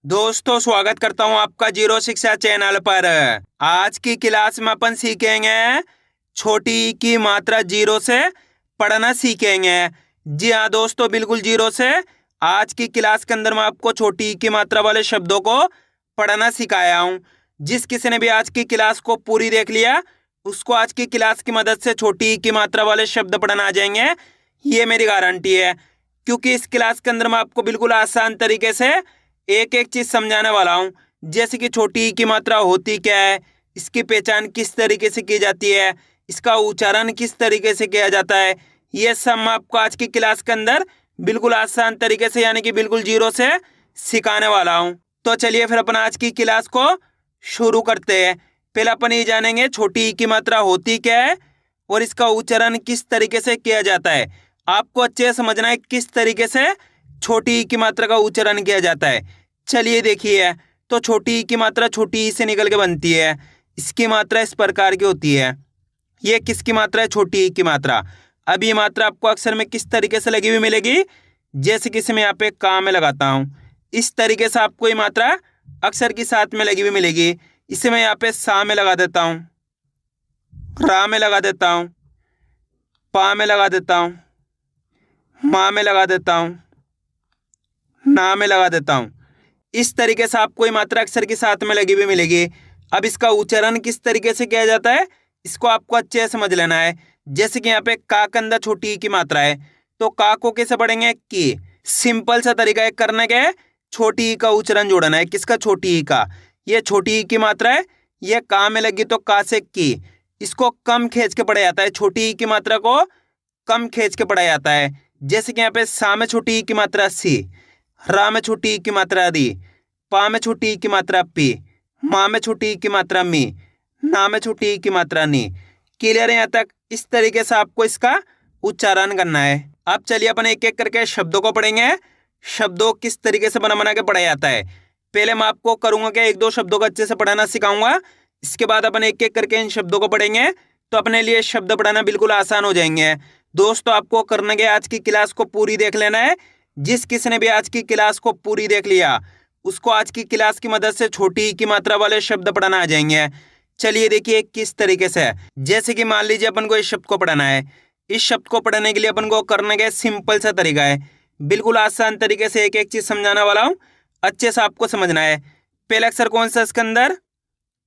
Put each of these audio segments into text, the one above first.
दोस्तों स्वागत करता हूं आपका जीरो शिक्षा चैनल पर। आज की क्लास में अपन सीखेंगे छोटी ई की मात्रा जीरो से पढ़ना सीखेंगे। जी हाँ दोस्तों, बिल्कुल जीरो से। आज की क्लास के अंदर मैं आपको छोटी ई की मात्रा वाले शब्दों को पढ़ना सिखाया हूं। जिस किसी ने भी आज की क्लास को पूरी देख लिया उसको आज की क्लास की मदद से छोटी ई की मात्रा वाले शब्द पढ़ना आ जाएंगे, ये मेरी गारंटी है। क्योंकि इस क्लास के अंदर मैं आपको बिल्कुल आसान तरीके से एक एक चीज समझाने वाला हूँ। जैसे कि छोटी ई की मात्रा होती क्या है, इसकी पहचान किस तरीके से की जाती है, इसका उच्चारण किस तरीके से किया जाता है, ये सब मैं आपको आज की क्लास के अंदर बिल्कुल आसान तरीके से यानी कि बिल्कुल जीरो से सिखाने वाला हूँ। तो चलिए फिर अपन आज की क्लास को शुरू करते हैं। पहले अपन ये जानेंगे छोटी ई की मात्रा होती क्या है और इसका उच्चारण किस तरीके से किया जाता है। आपको अच्छे से समझना है किस तरीके से छोटी ई की मात्रा का उच्चारण किया जाता है। चलिए देखिए, तो छोटी ई की मात्रा छोटी ई से निकल के बनती है। इसकी मात्रा इस प्रकार की होती है। ये किसकी मात्रा है? छोटी ई की मात्रा। अब ये मात्रा आपको अक्षर में किस तरीके से लगी हुई मिलेगी? जैसे कि इसे मैं यहाँ पे का में लगाता हूँ, इस तरीके से आपको ये मात्रा अक्षर के साथ में लगी हुई मिलेगी। इसे मैं यहाँ पे सा में लगा देता हूँ, रा में लगा देता हूँ, पा में लगा देता हूँ, माँ में लगा देता हूँ, ना में लगा देता हूँ। इस तरीके से आपको ये मात्रा अक्षर के साथ में लगी हुई मिलेगी। अब इसका उच्चारण किस तरीके से किया जाता है इसको आपको अच्छे से समझ लेना है। जैसे कि यहाँ पे का के अंदर छोटी ई की मात्रा है, तो का को कैसे पढ़ेंगे? की। सिंपल सा तरीका है करने का, छोटी ई का उच्चारण जोड़ना है। किसका? छोटी ई का। ये छोटी ई की मात्रा है, ये का में लगी तो का से की। इसको कम खींच के पढ़ा जाता है, छोटी ई की मात्रा को कम खींच के पढ़ा जाता है। जैसे कि यहाँ पे सा में छोटी ई की मात्रा सी, रा में छोटी ई की मात्रा री, पा में छोटी ई की मात्रा पी, माँ में छोटी ई की मात्रा मी, ना में छोटी ई की मात्रा नी। क्लियर है यहाँ तक? इस तरीके से आपको इसका उच्चारण करना है। अब चलिए अपन एक एक करके शब्दों को पढ़ेंगे। शब्दों किस तरीके से बना बना के पढ़ा जाता है। पहले मैं आपको करूंगा कि एक दो शब्दों को अच्छे से पढ़ाना सिखाऊंगा। इसके बाद अपन एक एक करके इन शब्दों को पढ़ेंगे तो अपने लिए शब्द पढ़ाना बिल्कुल आसान हो जाएंगे। दोस्तों आपको करने के आज की क्लास को पूरी देख लेना है। जिस किसी ने भी आज की क्लास को पूरी देख लिया उसको आज की क्लास की मदद से छोटी ई की मात्रा वाले शब्द पढ़ाना आ जाएंगे। चलिए देखिए किस तरीके से। जैसे कि मान लीजिए अपन को इस शब्द को पढ़ाना है। इस शब्द को पढ़ने के लिए अपन को करने का सिंपल सा तरीका है, बिल्कुल आसान तरीके से एक एक चीज समझाने वाला हूँ। अच्छे से आपको समझना है। पहला अक्षर कौन सा इसके अंदर?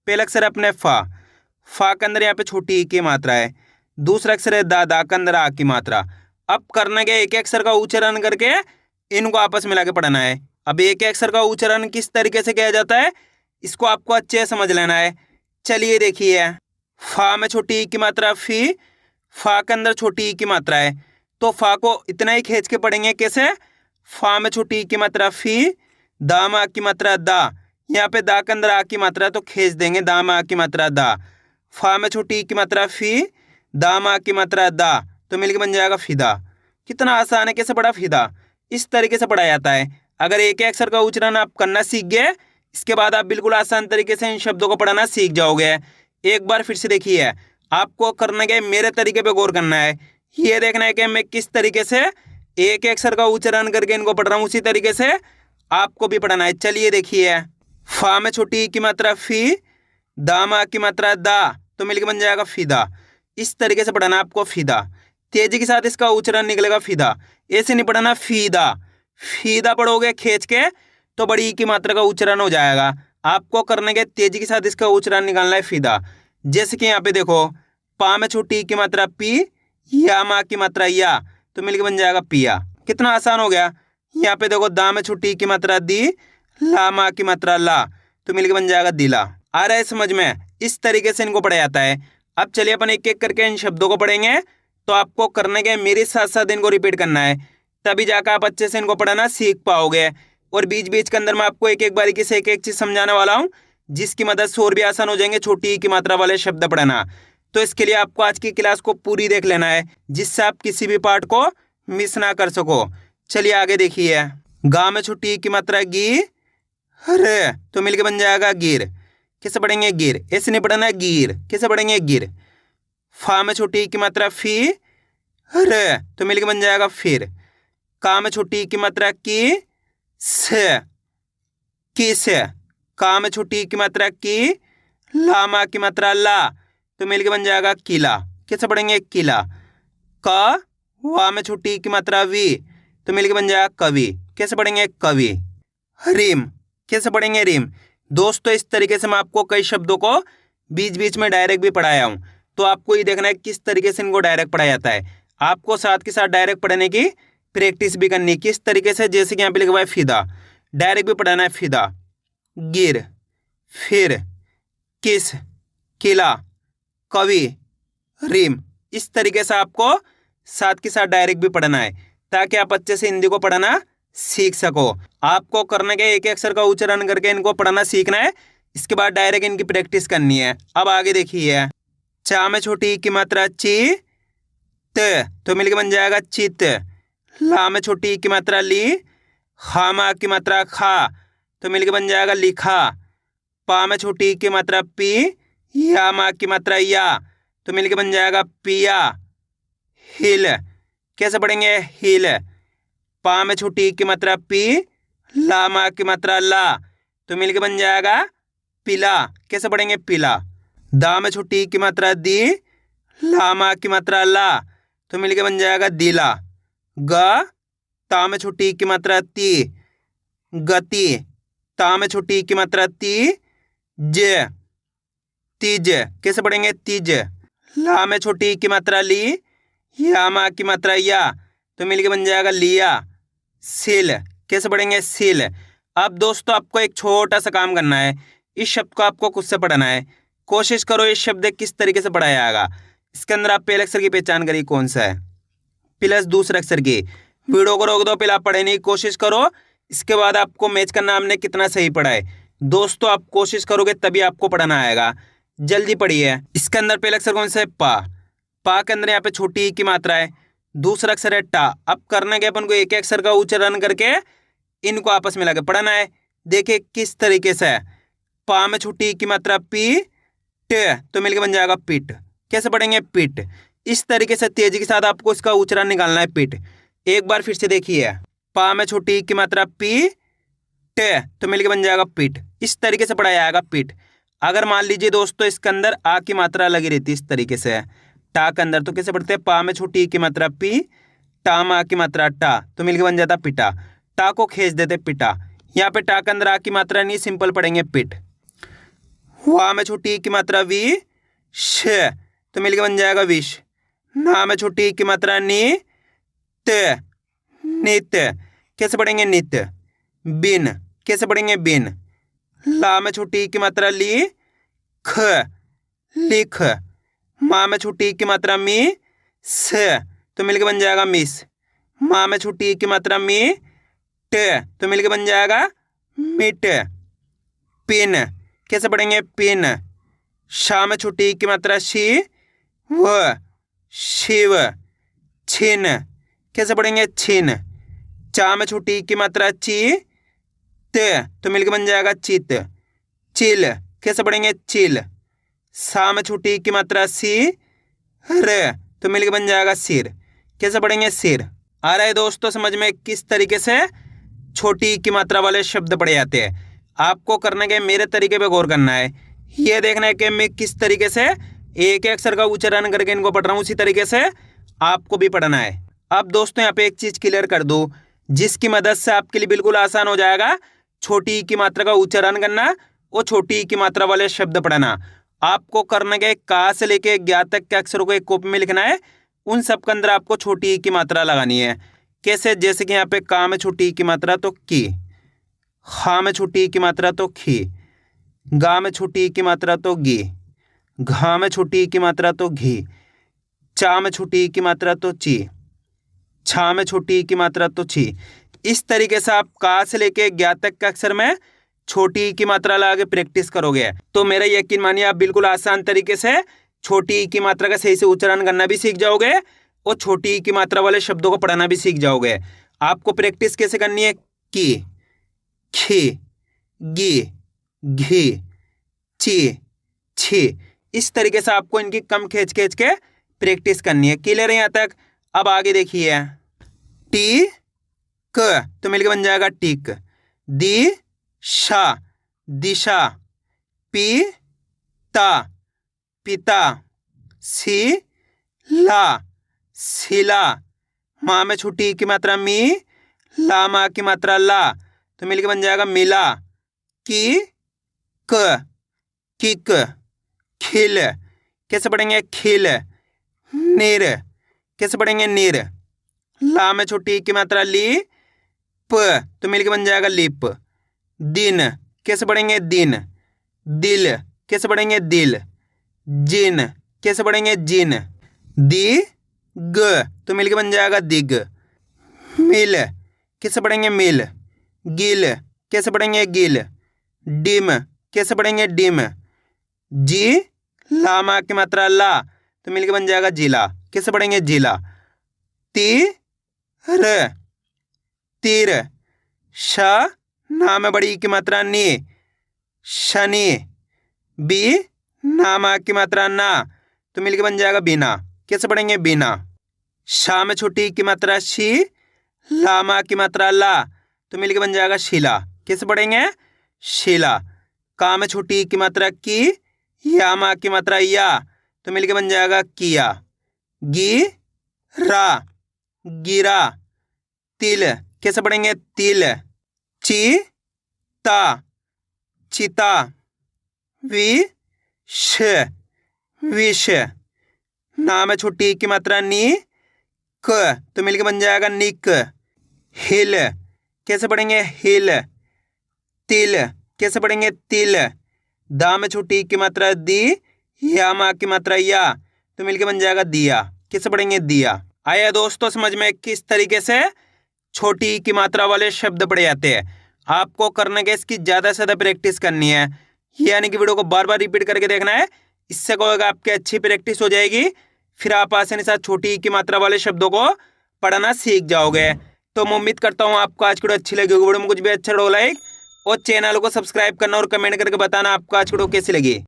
पहला अक्षर अपने फा। फा के अंदर यहाँ पे छोटी ई की मात्रा है। दूसरा अक्षर है दा, दा के अंदर आ की मात्रा। अब करने के एक अक्षर का उच्चारण करके इनको आपस में मिला के पढ़ना है। अब एक अक्षर का उच्चारण किस तरीके से किया जाता है इसको आपको अच्छे से समझ लेना है। चलिए देखिए, फा में छोटी ई की मात्रा फी, फा के अंदर छोटी ई की मात्रा है तो फा को इतना ही खींच के पढ़ेंगे। कैसे? फा में छोटी ई की मात्रा फी, दा में आ की मात्रा दा। यहाँ पे दा के अंदर आ की मात्रा तो खींच देंगे, दा में आ की मात्रा दा। फा में छोटी ई की मात्रा फी, दा में आ की मात्रा दा, तो मिलकर बन जाएगा फिदा। कितना आसान है, कैसे पढ़ा? फिदा। इस तरीके से पढ़ा जाता है। अगर एक एक अक्षर का उच्चारण आप करना सीख गए इसके बाद आप बिल्कुल आसान तरीके से इन शब्दों को पढ़ना सीख जाओगे। एक बार फिर से देखिए, आपको करने के मेरे तरीके पे गौर करना है। ये देखना है कि मैं किस तरीके से एक एक अक्षर का उच्चारण करके इनको पढ़ रहा हूँ, उसी तरीके से आपको भी पढ़ना है। चलिए देखिए, फा में छोटी ई की मात्रा फी, दा में आ की मात्रा दा, तो मिलकर बन जाएगा फिदा। इस तरीके से पढ़ना आपको फिदा। तेजी के साथ इसका उच्चारण निकलेगा फिदा। ऐसे नहीं पढ़ना फीदा। फीदा पढ़ोगे खींच के तो बड़ी ई की मात्रा का उच्चारण हो जाएगा। आपको करने के तेजी के साथ इसका उच्चारण निकालना है फिदा। जैसे कि यहाँ पे देखो, पा में छोटी ई की मात्रा पी, या माँ की मात्रा या, तो मिलकर बन जाएगा पिया। कितना आसान हो गया। यहाँ पे देखो, दा में छोटी ई की मात्रा दी, ला माँ की मात्रा ला, तो मिलकर बन जाएगा दिला। आ रहा है समझ में? इस तरीके से इनको पढ़ा जाता है। अब चलिए अपन एक एक करके इन शब्दों को पढ़ेंगे तो आपको करने के मेरे साथ साथ इनको रिपीट करना है, तभी जाकर आप अच्छे से इनको पढ़ना सीख पाओगे। और बीच बीच के अंदर मैं आपको एक एक बारीकी से एक एक चीज समझाने वाला हूँ जिसकी मदद से और भी आसान हो जाएंगे छोटी ई की मात्रा वाले शब्द पढ़ना। तो इसके लिए आपको आज की क्लास को पूरी देख लेना है जिससे आप किसी भी पार्ट को मिस ना कर सको। चलिए आगे देखिए, गा में छोटी ई की मात्रा गी, रे, तो मिलके बन जाएगा गिर। कैसे पढ़ेंगे? गिर। ऐसे नहीं पढ़ना, गिर। कैसे पढ़ेंगे? गिर। फा में छोटी ई की मात्रा फी, रे, तो मिलके बन जाएगा फिर। का में छोटी ई की मात्रा की, से, किस, का में छोटी की मात्रा की, लामा की मात्रा ला, तो मिलके बन जाएगा किला। कैसे पढ़ेंगे? किला। क, वा में छोटी की मात्रा वी, तो मिलके बन जाएगा कवि। कैसे पढ़ेंगे? कवि। रिम, कैसे पढ़ेंगे? रिम। दोस्तों इस तरीके से मैं आपको कई शब्दों को बीच बीच में डायरेक्ट भी पढ़ाया हूँ, तो आपको ये देखना है किस तरीके से इनको डायरेक्ट पढ़ाया जाता है। आपको साथ के साथ डायरेक्ट पढ़ने की प्रैक्टिस भी करनी है। किस तरीके से? जैसे कि यहाँ पे लिखा हुआ है फिदा, डायरेक्ट भी पढ़ाना है। फिदा, गिर, फिर, किस, किला, कवि, रिम। इस तरीके से आपको साथ के साथ डायरेक्ट भी पढ़ना है, ताकि आप अच्छे से हिंदी को पढ़ना सीख सको। आपको करने के एक अक्षर का उच्चारण करके इनको पढ़ना सीखना है, इसके बाद डायरेक्ट इनकी प्रैक्टिस करनी है। अब आगे देखिए, चा में छोटी की मात्रा ची, त, तो मिलके बन जाएगा चित। ला में छोटी की मात्रा ली, खा मा की मात्रा खा, तो मिलके बन जाएगा लिखा। पा में छोटी की मात्रा पी, या मा की मात्रा या, तो मिलके बन जाएगा पिया। हिल, कैसे पढ़ेंगे? हिल। पा में छोटी की मात्रा पी, ला मा की मात्रा ला, तो मिलके बन जाएगा पिला। कैसे पढ़ेंगे? पिला। दा में छोटी की मात्रा दी, ला मा की मात्रा ला, तो मिलके बन जाएगा दिला। ग, ता में छोटी की मात्रा ती, गति। ता में छोटी की मात्रा ती, ज, तीज। कैसे पढ़ेंगे? तीज। ला में छोटी की मात्रा ली, या मा की मात्रा या, तो मिलके बन जाएगा लिया। सिल, कैसे पढ़ेंगे? सिल। अब दोस्तों आपको एक छोटा सा काम करना है, इस शब्द को आपको खुद से पढ़ना है। कोशिश करो इस शब्द किस तरीके से पढ़ाया जाएगा। इसके अंदर आप पहले अक्षर की पहचान करिए कौन सा है, प्लस दूसरे अक्षर की। वीडियो को रोक दो, पहले आप पढ़ने की कोशिश करो, इसके बाद आपको मैच करना हमने कितना सही पढ़ा है। दोस्तों आप कोशिश करोगे तभी आपको पढ़ना आएगा। जल्दी पढ़िए। इसके अंदर पहला अक्षर कौन सा है? पा। पा के अंदर यहाँ पे छोटी ई की मात्रा है, दूसरा अक्षर है टा। अब करने के अपन को एक अक्षर का उच्चारण करके इनको आपस में लगा पढ़ना है। देखिए किस तरीके से है। पा में छोटी ई की मात्रा पी, ट, तो मिलकर बन जाएगा पिट। कैसे पढ़ेंगे? पिट। इस तरीके से तेजी के साथ आपको इसका उच्चारण निकालना है, पिट। एक बार फिर से देखिए, पा में छोटी ई की मात्रा पी, ट, तो मिलकर बन जाएगा पिट। इस तरीके से पढ़ाया जाएगा पिट। अगर मान लीजिए दोस्तों इसके अंदर आ की मात्रा लगी रहती इस तरीके से टा के अंदर, तो कैसे पढ़ते हैं? पा में छोटी ई की मात्रा पी, टा में आ की मात्रा टा, तो मिलकर बन जाता पिटा। टा को खींच देते पिटा। यहाँ पे टा के अंदर आ की मात्रा नहीं, सिंपल पढ़ेंगे पिट। वा में छोटी ई की मात्रा वी, श, तो मिलकर बन जाएगा विष। ना में छोटी ई की मात्रा नी, त, नित। कैसे पढ़ेंगे? नित। बिन, कैसे पढ़ेंगे? बिन। ला में छोटी ई की मात्रा ली, ख, लिख। माँ में छोटी ई की मात्रा मी, स, तो मिलकर बन जाएगा मिस। माँ में छोटी ई की मात्रा मी, ट, तो मिलकर बन जाएगा मिट। पिन, कैसे पढ़ेंगे? पिन। शा में छोटी ई की मात्रा शी, व, शिव। छिन, कैसे पढ़ेंगे? छिन। चा में छोटी ई की मात्रा ची, त, तो मिलकर बन जाएगा चित। चिल, कैसे पढ़ेंगे? चिल। सा में छोटी ई की मात्रा सी, र, तो मिलकर बन जाएगा सिर। कैसे पढ़ेंगे? सिर। आ रहा है दोस्तों समझ में किस तरीके से छोटी ई की मात्रा वाले शब्द पढ़े जाते हैं। आपको करने के मेरे तरीके पे गौर करना है। ये देखना है कि मैं किस तरीके से एक अक्षर का उच्चारण करके इनको पढ़ रहा हूँ, उसी तरीके से आपको भी पढ़ना है। अब दोस्तों यहाँ पे एक चीज़ क्लियर कर दूँ, जिसकी मदद से आपके लिए बिल्कुल आसान हो जाएगा छोटी ई की मात्रा का उच्चारण करना और छोटी ई की मात्रा वाले शब्द पढ़ना। आपको करने के का से लेके ज्ञा तक के अक्षरों को एक कॉपी में लिखना है, उन सब के अंदर आपको छोटी ई की मात्रा लगानी है। कैसे? जैसे कि यहाँ पे का में छोटी ई की मात्रा तो की, खा में छोटी ई की मात्रा तो खी, गा में छोटी ई की मात्रा तो गी, घा में छोटी ई की मात्रा तो घी, चा में छोटी ई की मात्रा तो ची, छा में छोटी ई की मात्रा तो छी। इस तरीके से आप का से लेके ज्ञा तक के अक्षर में छोटी ई की मात्रा लगा के प्रैक्टिस करोगे तो मेरा यकीन मानिए आप बिल्कुल आसान तरीके से छोटी ई की मात्रा का सही से उच्चारण करना भी सीख जाओगे और छोटी ई की मात्रा वाले शब्दों को पढ़ना भी सीख जाओगे। आपको प्रैक्टिस कैसे करनी है? की, खी, गी, घी, ची, छी। इस तरीके से आपको इनकी कम खींच खींच के प्रैक्टिस करनी है। क्लियर है यहाँ तक? अब आगे देखिए, टी, क, तो मिलकर बन जाएगा टिक। दी, शा दिशा, पी ता पिता, सी ला शिला, माँ में छोटी की मात्रा मी, ला माँ की मात्रा ला, तो मिलके बन जाएगा मिला। की क किक, खिल, कैसे पढ़ेंगे खिल। निर, कैसे पढ़ेंगे निर, ला में छोटी की मात्रा ली, प, तो मिलके बन जाएगा लिप। दिन, कैसे पढ़ेंगे दिन। दिल, कैसे पढ़ेंगे दिल। जिन, कैसे पढ़ेंगे जिन। दी ग, तो मिलके बन जाएगा दिग। मिल, कैसे पढ़ेंगे मिल। गिल, कैसे पढ़ेंगे गिल। डिम, कैसे पढ़ेंगे डिम। जी लामा की मात्रा ला, तो मिलके बन जाएगा जिला, कैसे पढ़ेंगे जिला। ती र तीर, श नाम बड़ी की मात्रा नी, शनि। बी नामा की मात्रा ना, तो मिलके बन जाएगा बिना, कैसे पढ़ेंगे बिना। शा में छोटी की मात्रा शी, लामा की मात्रा ला, तो मिलके बन जाएगा शिला, कैसे पढ़ेंगे शिला। का में छोटी की मात्रा की, यामा की मात्रा या, तो मिलके बन जाएगा किया। गी रा गिरा। तिल, कैसे पढ़ेंगे तिल। ची ता चिता। वि श विष, ना में छोटी की मात्रा नी, क, तो मिलके बन जाएगा निक। हिल, कैसे पढ़ेंगे हिल। तिल, कैसे पढ़ेंगे तिल। दा में छोटी की मात्रा दी, या माँ की मात्रा या, तो मिलके बन जाएगा दिया, कैसे पढ़ेंगे दिया। आया दोस्तों समझ में किस तरीके से छोटी की मात्रा वाले शब्द पढ़े जाते हैं। आपको करने के इसकी ज़्यादा से ज़्यादा प्रैक्टिस करनी है, यानी कि वीडियो को बार बार रिपीट करके देखना है। इससे क्या होगा, आपकी अच्छी प्रैक्टिस हो जाएगी, फिर आप आसानी से छोटी की मात्रा वाले शब्दों को पढ़ना सीख जाओगे। तो मैं उम्मीद करता हूँ आपको आज की वीडियो अच्छी लगी होगी। वीडियो में कुछ भी अच्छा लगा लाइक और चैनल को सब्सक्राइब करना और कमेंट करके बताना आपको आज की वीडियो कैसी लगी।